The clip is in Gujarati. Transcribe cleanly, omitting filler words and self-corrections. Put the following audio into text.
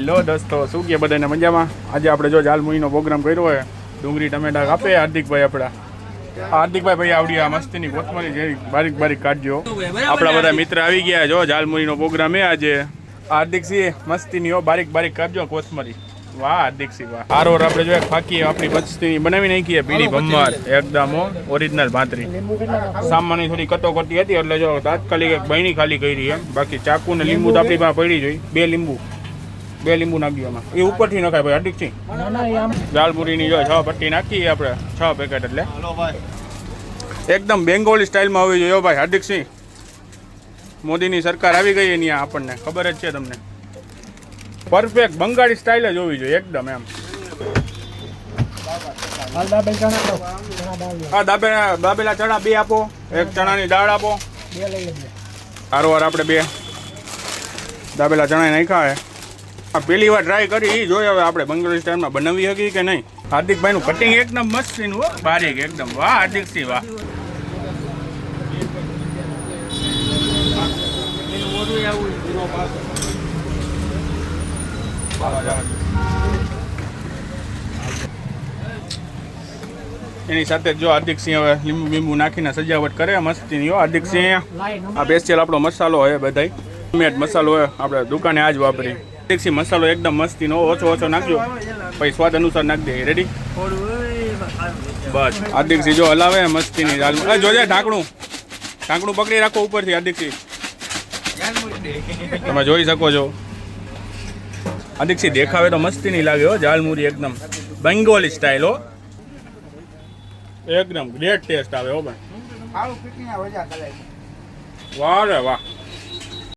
હેલો દોસ્તો, શું કે બધાને મજામાં? આજે આપણે જો જાલમુરીનો પ્રોગ્રામ કર્યો હોય, ડુંગળી ટમેટા કાપે હાર્દિકભાઈ આપણા. હાર્દિકભાઈ ભાઈ આવડી આ મસ્તીની કોથમરી જેવી બારીક બારીક કાઢજો. આપણા બધા મિત્ર આવી ગયા. જો જાલમુરીનો પ્રોગ્રામ હે આજે. હાર્દિકસિંહ મસ્તીની હો બારીક બારીક કાઢજો કોથમરી. વાહ હાર્દિકસિંહ વાહ. આરોર આપણે જો ફાકી આપણી મસ્તીની બનાવી નાખીએ પીળી ભમર એકદમ ઓરિજિનલ ભાતરી. સામાની થોડી કટોકટી હતી એટલે જો તાત્કાલિક એક બહેણી ખાલી કરી એમ. બાકી ચાકુ ને લીંબુ તો આપણી પાસે પડી જોઈ. બે લીંબુ નાખી એમાં. એ ઉપરથી નખાય ભાઈ હાર્દિકસિંહ. જાલમુરીની જો 6 પટ્ટી નાખીએ આપણે 6 પેકેટ એટલે એકદમ બેંગોલી સ્ટાઇલમાં આવી જોઈએ ભાઈ હાર્દિકસિંહ. મોદીની સરકાર આવી ગઈ એની આપણને ખબર જ છે તમને. પરફેક્ટ બંગાળી સ્ટાઇલ જ હોવી જોઈએ એકદમ એમ. હા દાબેલા ચણા 2 આપો. એક ચણાની દાળ આપો. હારોવાર આપણે 2 દાબેલા ચણા નાખ્યા. પહેલી વાર ટ્રાય કરી એ જોઈએ હવે આપણે બંગાળી સ્ટાઇલમાં બનાવી શકીએ કે નહીં. હાર્દિકભાઈનું કટિંગ એકદમ મસ્ત હો બારીક એકદમ. વાહ હાર્દિકસિંહ વાહ. એની સાથે જો હાર્દિકસિંહ હવે લીંબુ નાખીને સજાવટ કરે મસ્તીની હો હાર્દિકસિંહ. આ સ્પેશિયલ આપણો મસાલો હોય બધાય હોમમેડ મસાલો હોય આપણે દુકાને આજ વાપરી. હાર્દિકસિંહ મસાલો એકદમ મસ્તીનો ઓછો નાખજો પછી સ્વાદ અનુસાર નાખી દે. રેડી બસ. હાર્દિકસિંહ જો હલાવે મસ્તીની દાલ. જોજે ઢાંકણું પકડી રાખો ઉપરથી હાર્દિકસિંહ. તમે જોઈ શકો છો હાર્દિકસિંહ દેખાવે તો મસ્તી નહીં લાગે હો. જાલમુરી એકદમ બેંગોલી સ્ટાઇલ હો. એકદમ ગ્રેટ ટેસ્ટ આવે હો ભાઈ. વાહ રે વાહ.